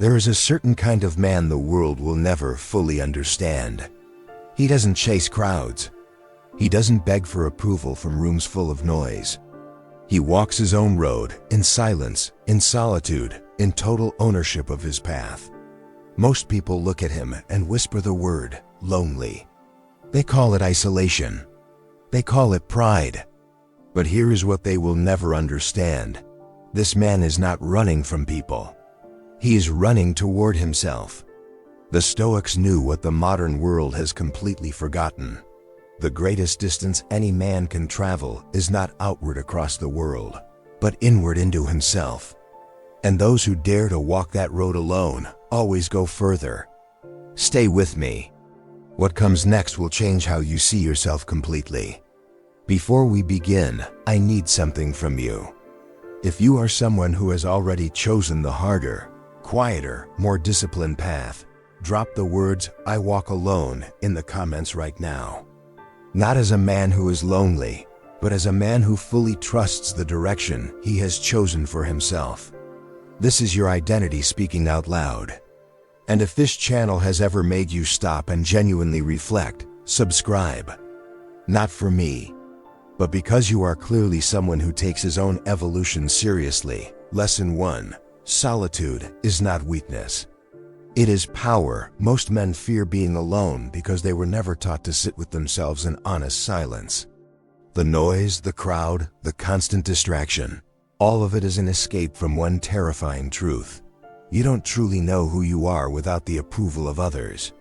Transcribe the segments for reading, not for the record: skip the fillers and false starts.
There is a certain kind of man the world will never fully understand. He doesn't chase crowds. He doesn't beg for approval from rooms full of noise. He walks his own road, in silence, in solitude, in total ownership of his path. Most people look at him and whisper the word, lonely. They call it isolation. They call it pride. But here is what they will never understand. This man is not running from people. He is running toward himself. The Stoics knew what the modern world has completely forgotten. The greatest distance any man can travel is not outward across the world, but inward into himself. And those who dare to walk that road alone always go further. Stay with me. What comes next will change how you see yourself completely. Before we begin, I need something from you. If you are someone who has already chosen the harder, quieter, more disciplined path, drop the words, "I walk alone," in the comments right now. Not as a man who is lonely, but as a man who fully trusts the direction he has chosen for himself. This is your identity speaking out loud. And if this channel has ever made you stop and genuinely reflect, subscribe. Not for me, but because you are clearly someone who takes his own evolution seriously. Lesson 1. Solitude is not weakness. It is power. Most men fear being alone because they were never taught to sit with themselves in honest silence. The noise, the crowd, the constant distraction, all of it is an escape from one terrifying truth. You don't truly know who you are without the approval of others.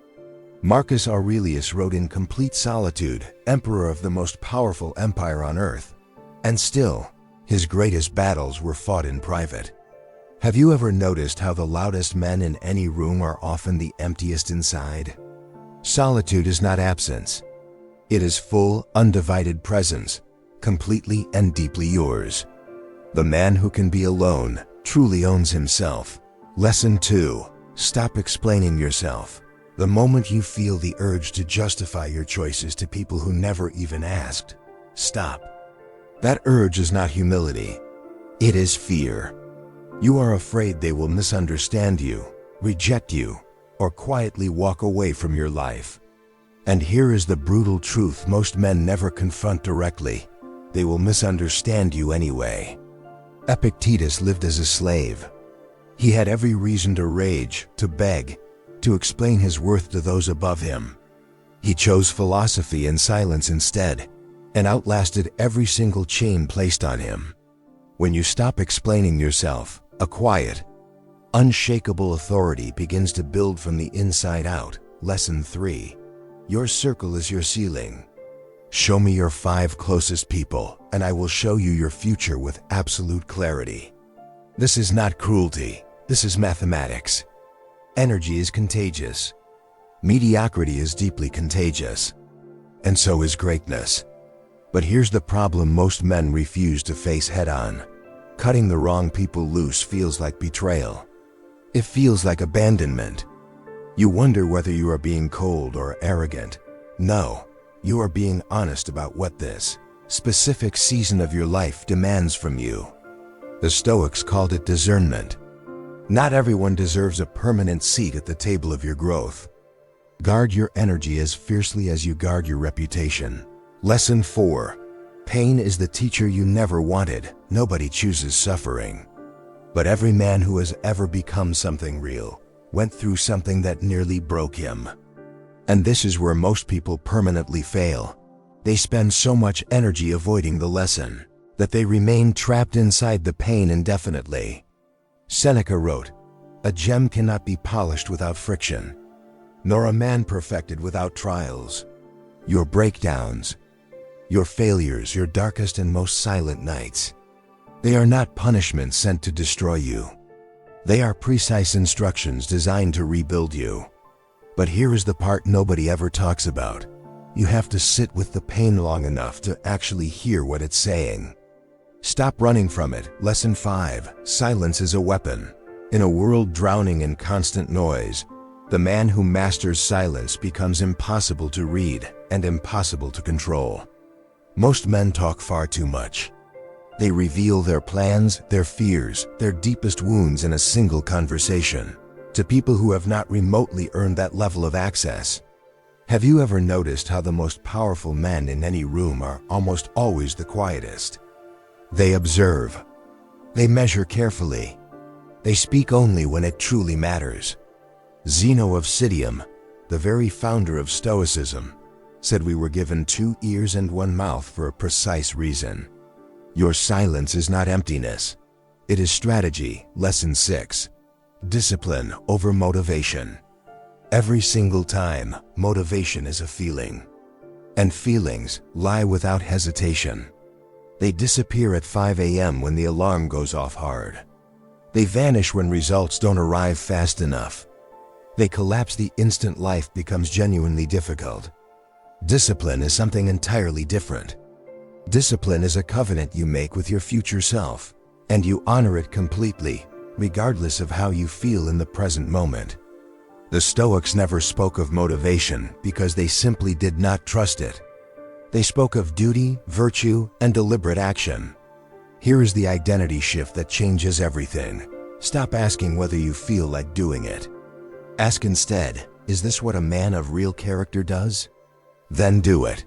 Marcus Aurelius wrote in complete solitude, emperor of the most powerful empire on earth. And still, his greatest battles were fought in private. Have you ever noticed how the loudest men in any room are often the emptiest inside? Solitude is not absence. It is full, undivided presence, completely and deeply yours. The man who can be alone truly owns himself. Lesson 2. Stop explaining yourself. The moment you feel the urge to justify your choices to people who never even asked, stop. That urge is not humility. It is fear. You are afraid they will misunderstand you, reject you, or quietly walk away from your life. And here is the brutal truth most men never confront directly. They will misunderstand you anyway. Epictetus lived as a slave. He had every reason to rage, to beg, to explain his worth to those above him. He chose philosophy and silence instead, and outlasted every single chain placed on him. When you stop explaining yourself, a quiet, unshakable authority begins to build from the inside out. Lesson 3. Your circle is your ceiling. Show me your 5 closest people, and I will show you your future with absolute clarity. This is not cruelty. This is mathematics. Energy is contagious. Mediocrity is deeply contagious. And so is greatness. But here's the problem most men refuse to face head-on. Cutting the wrong people loose feels like betrayal. It feels like abandonment. You wonder whether you are being cold or arrogant. No, you are being honest about what this specific season of your life demands from you. The Stoics called it discernment. Not everyone deserves a permanent seat at the table of your growth. Guard your energy as fiercely as you guard your reputation. Lesson 4. Pain is the teacher you never wanted. Nobody chooses suffering. But every man who has ever become something real went through something that nearly broke him. And this is where most people permanently fail. They spend so much energy avoiding the lesson that they remain trapped inside the pain indefinitely. Seneca wrote, "A gem cannot be polished without friction, nor a man perfected without trials." Your breakdowns, your failures, your darkest and most silent nights, they are not punishments sent to destroy you. They are precise instructions designed to rebuild you. But here is the part nobody ever talks about. You have to sit with the pain long enough to actually hear what it's saying. Stop running from it. Lesson 5. Silence is a weapon. In a world drowning in constant noise, the man who masters silence becomes impossible to read and impossible to control. Most men talk far too much. They reveal their plans, their fears, their deepest wounds in a single conversation. to people who have not remotely earned that level of access. Have you ever noticed how the most powerful men in any room are almost always the quietest? They observe. They measure carefully. They speak only when it truly matters. Zeno of Citium, the very founder of Stoicism, said we were given 2 ears and 1 mouth for a precise reason. Your silence is not emptiness. It is strategy. Lesson 6. Discipline over motivation. Every single time, motivation is a feeling. And feelings lie without hesitation. They disappear at 5 a.m. when the alarm goes off hard. They vanish when results don't arrive fast enough. They collapse the instant life becomes genuinely difficult. Discipline is something entirely different. Discipline is a covenant you make with your future self, and you honor it completely, regardless of how you feel in the present moment. The Stoics never spoke of motivation because they simply did not trust it. They spoke of duty, virtue, and deliberate action. Here is the identity shift that changes everything. Stop asking whether you feel like doing it. Ask instead, is this what a man of real character does? Then do it.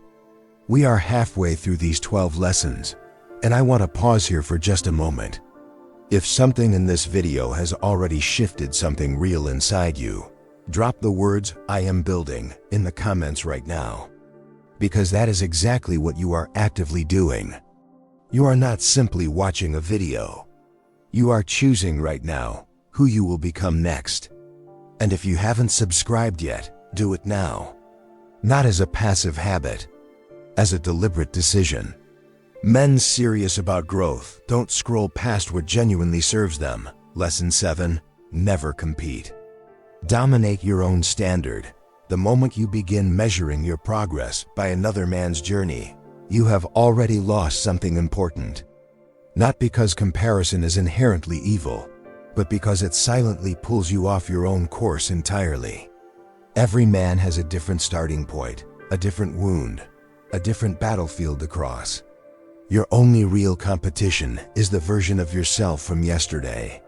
We are halfway through these 12 lessons, and I want to pause here for just a moment. If something in this video has already shifted something real inside you, drop the words, "I am building," in the comments right now. Because that is exactly what you are actively doing. You are not simply watching a video. You are choosing right now who you will become next. And if you haven't subscribed yet, do it now. Not as a passive habit, as a deliberate decision. Men serious about growth don't scroll past what genuinely serves them. Lesson 7. Never compete. Dominate your own standard. The moment you begin measuring your progress by another man's journey, you have already lost something important. Not because comparison is inherently evil, but because it silently pulls you off your own course entirely. Every man has a different starting point, a different wound, a different battlefield to cross. Your only real competition is the version of yourself from yesterday.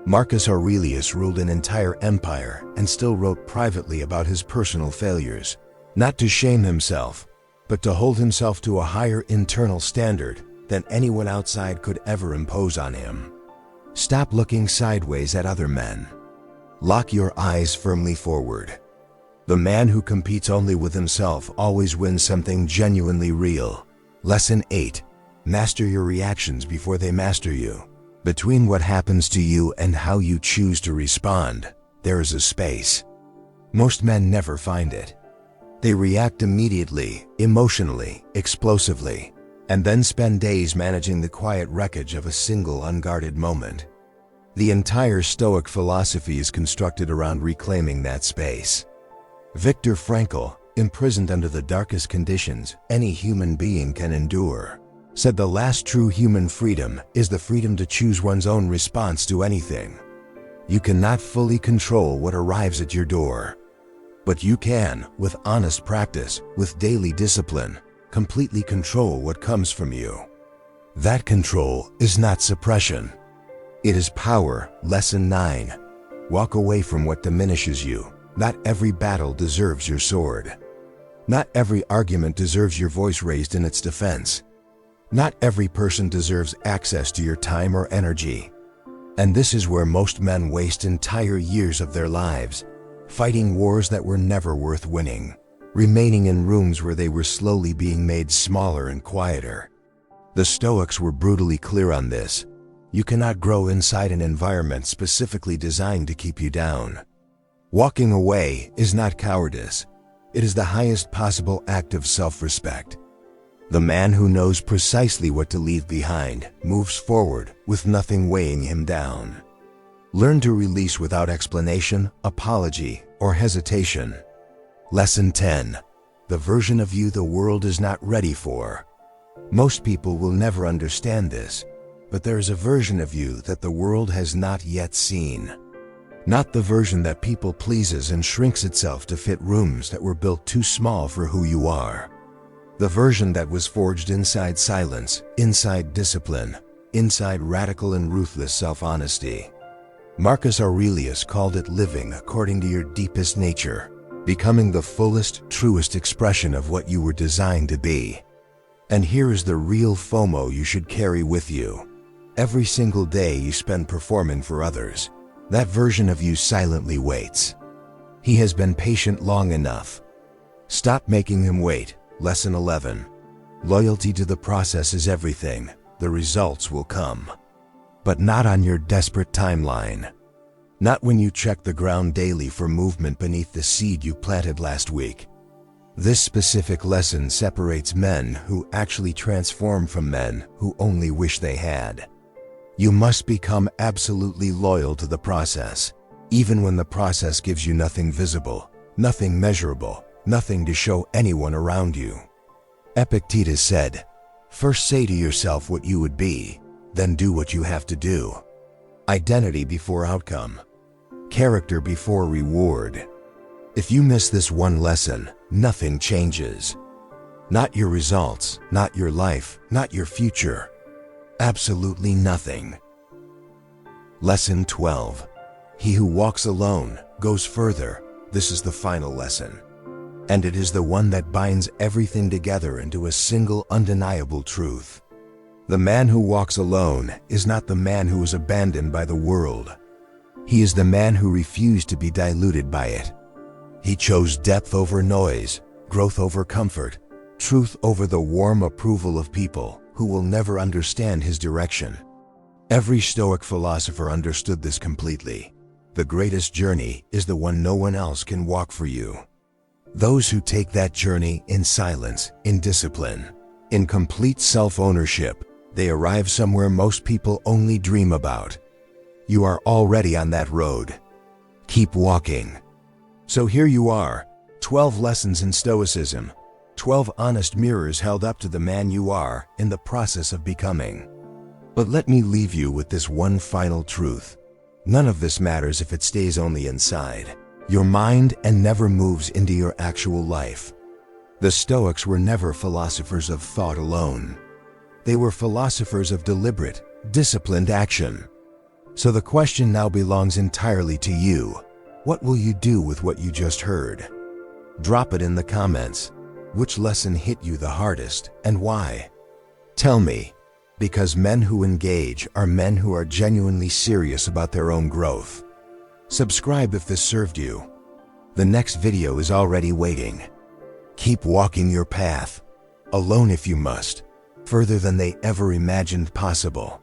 Marcus Aurelius ruled an entire empire and still wrote privately about his personal failures, not to shame himself, but to hold himself to a higher internal standard than anyone outside could ever impose on him. Stop looking sideways at other men. Lock your eyes firmly forward. The man who competes only with himself always wins something genuinely real. Lesson 8. Master your reactions before they master you. Between what happens to you and how you choose to respond, there is a space. Most men never find it. They react immediately, emotionally, explosively, and then spend days managing the quiet wreckage of a single unguarded moment. The entire Stoic philosophy is constructed around reclaiming that space. Viktor Frankl, imprisoned under the darkest conditions any human being can endure, said the last true human freedom is the freedom to choose one's own response to anything. You cannot fully control what arrives at your door, but you can, with honest practice, with daily discipline, completely control what comes from you. That control is not suppression. It is power. Lesson 9. Walk away from what diminishes you. Not every battle deserves your sword. Not every argument deserves your voice raised in its defense. Not every person deserves access to your time or energy. And this is where most men waste entire years of their lives, fighting wars that were never worth winning, remaining in rooms where they were slowly being made smaller and quieter. The Stoics were brutally clear on this. You cannot grow inside an environment specifically designed to keep you down. Walking away is not cowardice. It is the highest possible act of self-respect. The man who knows precisely what to leave behind moves forward with nothing weighing him down. Learn to release without explanation, apology, or hesitation. Lesson 10. The version of you the world is not ready for. Most people will never understand this, but there is a version of you that the world has not yet seen. Not the version that people pleases and shrinks itself to fit rooms that were built too small for who you are. The version that was forged inside silence, inside discipline, inside radical and ruthless self-honesty. Marcus Aurelius called it living according to your deepest nature, becoming the fullest, truest expression of what you were designed to be. And here is the real FOMO you should carry with you. Every single day you spend performing for others, that version of you silently waits. He has been patient long enough. Stop making him wait. Lesson 11. Loyalty to the process is everything. The results will come. But not on your desperate timeline. Not when you check the ground daily for movement beneath the seed you planted last week. This specific lesson separates men who actually transform from men who only wish they had. You must become absolutely loyal to the process, even when the process gives you nothing visible, nothing measurable, nothing to show anyone around you. Epictetus said, "First say to yourself what you would be, then do what you have to do." Identity before outcome. Character before reward. If you miss this one lesson, nothing changes. Not your results, not your life, not your future. Absolutely nothing. Lesson 12. He who walks alone goes further. This is the final lesson. And it is the one that binds everything together into a single undeniable truth. The man who walks alone is not the man who is abandoned by the world. He is the man who refused to be diluted by it. He chose depth over noise, growth over comfort, truth over the warm approval of people who will never understand his direction. Every Stoic philosopher understood this completely. The greatest journey is the one no one else can walk for you. Those who take that journey in silence, in discipline, in complete self-ownership, they arrive somewhere most people only dream about. You are already on that road. Keep walking. So here you are, 12 lessons in Stoicism, 12 honest mirrors held up to the man you are in the process of becoming. But let me leave you with this one final truth. None of this matters if it stays only inside your mind and never moves into your actual life. The Stoics were never philosophers of thought alone. They were philosophers of deliberate, disciplined action. So the question now belongs entirely to you. What will you do with what you just heard? Drop it in the comments. Which lesson hit you the hardest and why? Tell me, because men who engage are men who are genuinely serious about their own growth. Subscribe if this served you. The next video is already waiting. Keep walking your path, alone if you must, further than they ever imagined possible.